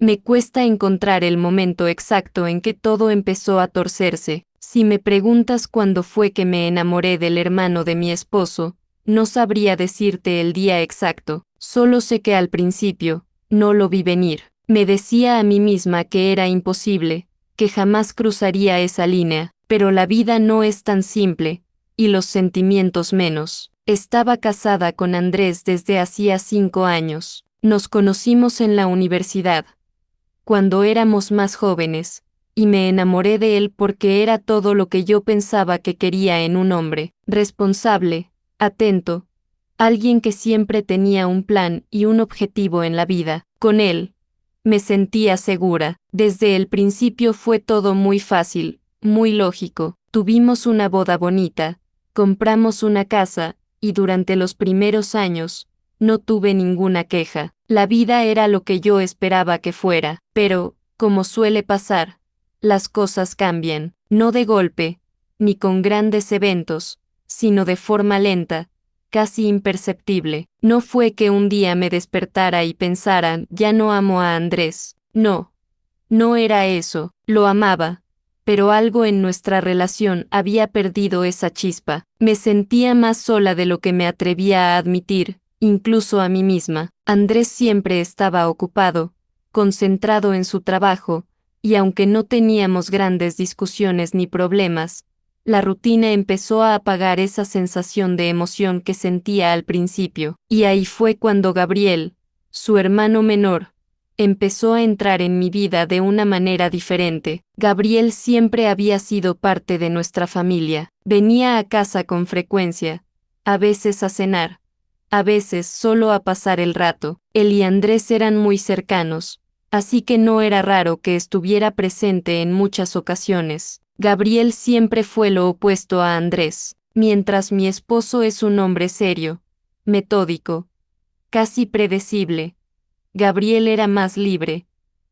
Me cuesta encontrar el momento exacto en que todo empezó a torcerse. Si me preguntas cuándo fue que me enamoré del hermano de mi esposo, no sabría decirte el día exacto, solo sé que al principio, no lo vi venir. Me decía a mí misma que era imposible, que jamás cruzaría esa línea, pero la vida no es tan simple, y los sentimientos menos. Estaba casada con Andrés desde hacía 5 años. Nos conocimos en la universidad, cuando éramos más jóvenes, y me enamoré de él porque era todo lo que yo pensaba que quería en un hombre: responsable, atento, alguien que siempre tenía un plan y un objetivo en la vida. Con él, me sentía segura. Desde el principio fue todo muy fácil, muy lógico. Tuvimos una boda bonita, compramos una casa, y durante los primeros años, no tuve ninguna queja. La vida era lo que yo esperaba que fuera, pero, como suele pasar, las cosas cambian, no de golpe, ni con grandes eventos, sino de forma lenta, casi imperceptible. No fue que un día me despertara y pensara, ya no amo a Andrés. No, no era eso, lo amaba, pero algo en nuestra relación había perdido esa chispa. Me sentía más sola de lo que me atrevía a admitir, incluso a mí misma. Andrés siempre estaba ocupado, concentrado en su trabajo, y aunque no teníamos grandes discusiones ni problemas, la rutina empezó a apagar esa sensación de emoción que sentía al principio. Y ahí fue cuando Gabriel, su hermano menor, empezó a entrar en mi vida de una manera diferente. Gabriel siempre había sido parte de nuestra familia. Venía a casa con frecuencia, a veces a cenar, a veces solo a pasar el rato. Él y Andrés eran muy cercanos, así que no era raro que estuviera presente en muchas ocasiones. Gabriel siempre fue lo opuesto a Andrés. Mientras mi esposo es un hombre serio, metódico, casi predecible, Gabriel era más libre,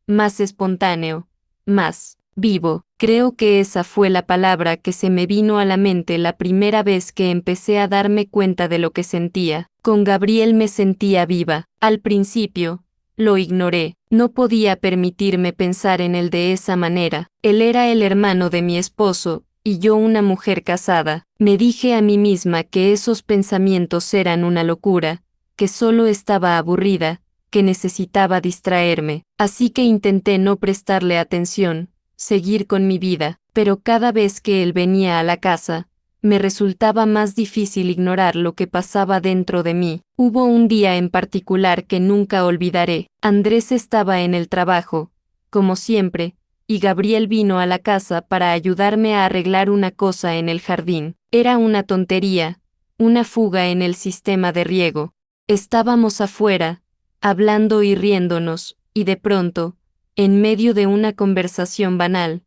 más espontáneo, más vivo. Creo que esa fue la palabra que se me vino a la mente la primera vez que empecé a darme cuenta de lo que sentía. Con Gabriel me sentía viva. Al principio, lo ignoré. No podía permitirme pensar en él de esa manera. Él era el hermano de mi esposo, y yo una mujer casada. Me dije a mí misma que esos pensamientos eran una locura, que solo estaba aburrida, que necesitaba distraerme, así que intenté no prestarle atención, seguir con mi vida, pero cada vez que él venía a la casa, me resultaba más difícil ignorar lo que pasaba dentro de mí. Hubo un día en particular que nunca olvidaré. Andrés estaba en el trabajo, como siempre, y Gabriel vino a la casa para ayudarme a arreglar una cosa en el jardín. Era una tontería, una fuga en el sistema de riego. Estábamos afuera, hablando y riéndonos, y de pronto, en medio de una conversación banal,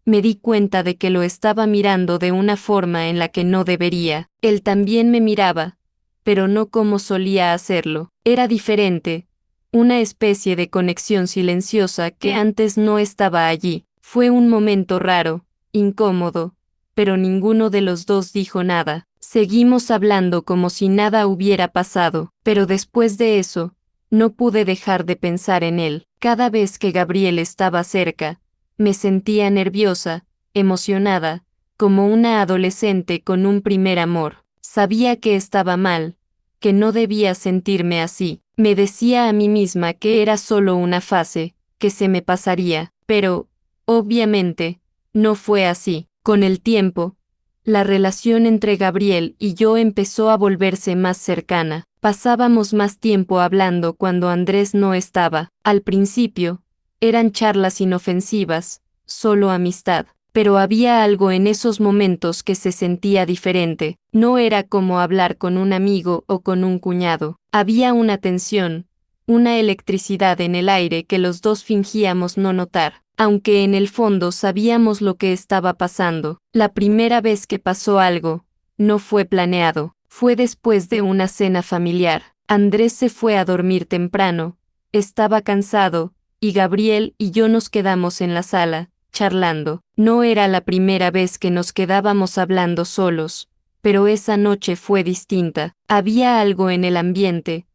me di cuenta de que lo estaba mirando de una forma en la que no debería. Él también me miraba, pero no como solía hacerlo. Era diferente, una especie de conexión silenciosa que antes no estaba allí. Fue un momento raro, incómodo, pero ninguno de los dos dijo nada. Seguimos hablando como si nada hubiera pasado, pero después de eso, no pude dejar de pensar en él. Cada vez que Gabriel estaba cerca, me sentía nerviosa, emocionada, como una adolescente con un primer amor. Sabía que estaba mal, que no debía sentirme así. Me decía a mí misma que era solo una fase, que se me pasaría, pero, obviamente, no fue así. Con el tiempo, la relación entre Gabriel y yo empezó a volverse más cercana. Pasábamos más tiempo hablando cuando Andrés no estaba. Al principio, eran charlas inofensivas, solo amistad, pero había algo en esos momentos que se sentía diferente. No era como hablar con un amigo o con un cuñado. Había una tensión, una electricidad en el aire que los dos fingíamos no notar, aunque en el fondo sabíamos lo que estaba pasando. La primera vez que pasó algo, no fue planeado. Fue después de una cena familiar. Andrés se fue a dormir temprano, estaba cansado, y Gabriel y yo nos quedamos en la sala, charlando. No era la primera vez que nos quedábamos hablando solos, pero esa noche fue distinta. Había algo en el ambiente,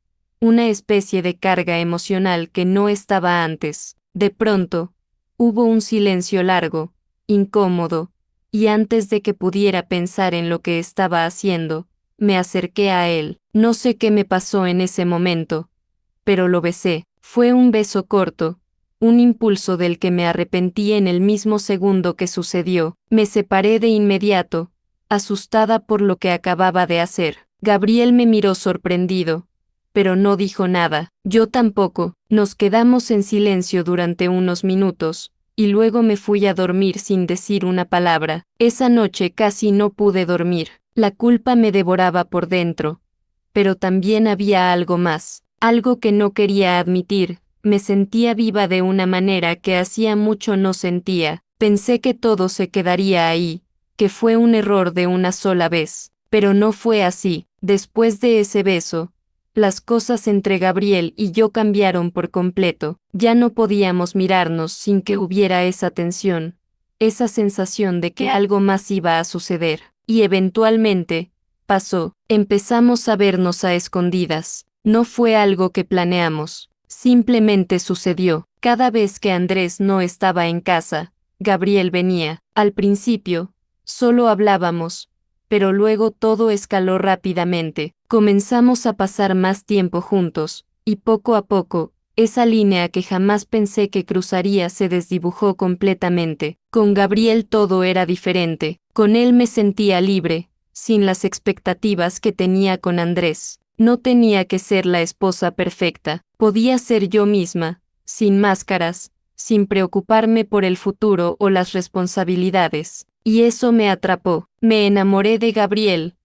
una especie de carga emocional que no estaba antes. De pronto, hubo un silencio largo, incómodo, y antes de que pudiera pensar en lo que estaba haciendo, me acerqué a él. No sé qué me pasó en ese momento, pero lo besé. Fue un beso corto, un impulso del que me arrepentí en el mismo segundo que sucedió. Me separé de inmediato, asustada por lo que acababa de hacer. Gabriel me miró sorprendido, pero no dijo nada. Yo tampoco. Nos quedamos en silencio durante unos minutos, y luego me fui a dormir sin decir una palabra. Esa noche casi no pude dormir. La culpa me devoraba por dentro. Pero también había algo más, algo que no quería admitir. Me sentía viva de una manera que hacía mucho no sentía. Pensé que todo se quedaría ahí, que fue un error de una sola vez. Pero no fue así. Después de ese beso, las cosas entre Gabriel y yo cambiaron por completo. Ya no podíamos mirarnos sin que hubiera esa tensión, esa sensación de que algo más iba a suceder. Y eventualmente, pasó. Empezamos a vernos a escondidas. No fue algo que planeamos. Simplemente sucedió. Cada vez que Andrés no estaba en casa, Gabriel venía. Al principio, solo hablábamos, pero luego todo escaló rápidamente. Comenzamos a pasar más tiempo juntos, y poco a poco, esa línea que jamás pensé que cruzaría se desdibujó completamente. Con Gabriel todo era diferente. Con él me sentía libre, sin las expectativas que tenía con Andrés. No tenía que ser la esposa perfecta, podía ser yo misma, sin máscaras, sin preocuparme por el futuro o las responsabilidades. Y eso me atrapó. Me enamoré de Gabriel,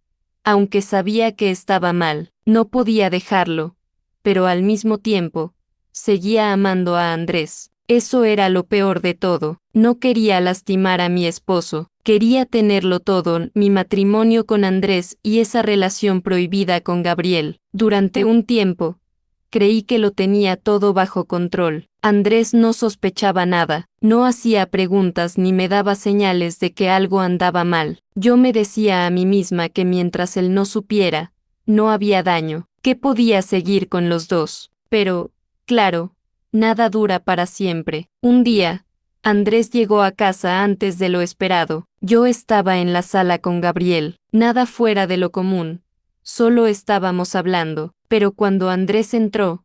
aunque sabía que estaba mal. No podía dejarlo, pero al mismo tiempo, seguía amando a Andrés. Eso era lo peor de todo. No quería lastimar a mi esposo. Quería tenerlo todo, mi matrimonio con Andrés y esa relación prohibida con Gabriel. Durante un tiempo, creí que lo tenía todo bajo control. Andrés no sospechaba nada, no hacía preguntas ni me daba señales de que algo andaba mal. Yo me decía a mí misma que mientras él no supiera, no había daño, que podía seguir con los dos. Pero, claro, nada dura para siempre. Un día, Andrés llegó a casa antes de lo esperado. Yo estaba en la sala con Gabriel, nada fuera de lo común. Solo estábamos hablando, pero cuando Andrés entró,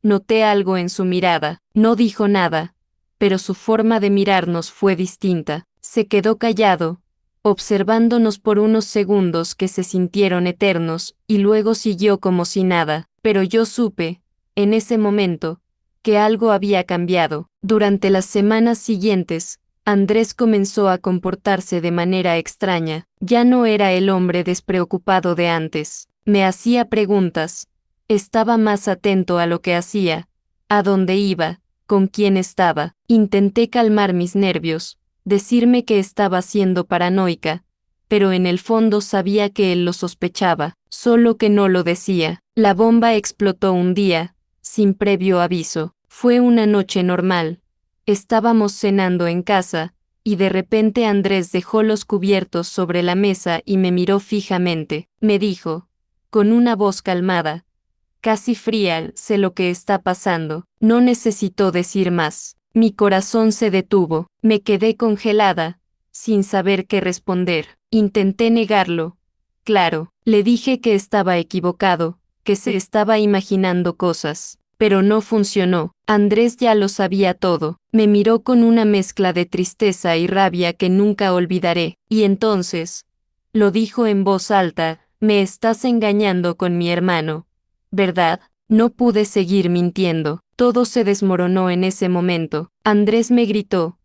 noté algo en su mirada. No dijo nada, pero su forma de mirarnos fue distinta. Se quedó callado, observándonos por unos segundos que se sintieron eternos, y luego siguió como si nada. Pero yo supe, en ese momento, que algo había cambiado. Durante las semanas siguientes, Andrés comenzó a comportarse de manera extraña. Ya no era el hombre despreocupado de antes. Me hacía preguntas. Estaba más atento a lo que hacía, a dónde iba, con quién estaba. Intenté calmar mis nervios, decirme que estaba siendo paranoica, pero en el fondo sabía que él lo sospechaba, solo que no lo decía. La bomba explotó un día, sin previo aviso. Fue una noche normal. Estábamos cenando en casa, y de repente Andrés dejó los cubiertos sobre la mesa y me miró fijamente. Me dijo, con una voz calmada, casi fría: sé lo que está pasando. No necesitó decir más. Mi corazón se detuvo. Me quedé congelada, sin saber qué responder. Intenté negarlo. Claro, le dije que estaba equivocado, que se estaba imaginando cosas. Pero no funcionó. Andrés ya lo sabía todo. Me miró con una mezcla de tristeza y rabia que nunca olvidaré. Y entonces, lo dijo en voz alta: me estás engañando con mi hermano, ¿verdad? No pude seguir mintiendo. Todo se desmoronó en ese momento. Andrés me gritó.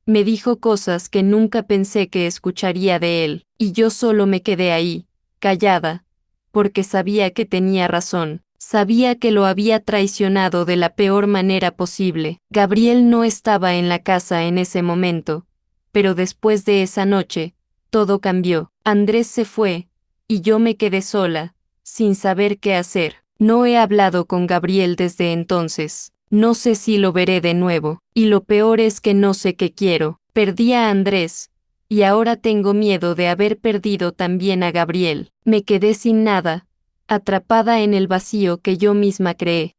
Me dijo cosas que nunca pensé que escucharía de él, y yo solo me quedé ahí, callada, porque sabía que tenía razón. Sabía que lo había traicionado de la peor manera posible. Gabriel no estaba en la casa en ese momento, pero después de esa noche, todo cambió. Andrés se fue, y yo me quedé sola, sin saber qué hacer. No he hablado con Gabriel desde entonces. No sé si lo veré de nuevo, y lo peor es que no sé qué quiero. Perdí a Andrés, y ahora tengo miedo de haber perdido también a Gabriel. Me quedé sin nada, atrapada en el vacío que yo misma creé.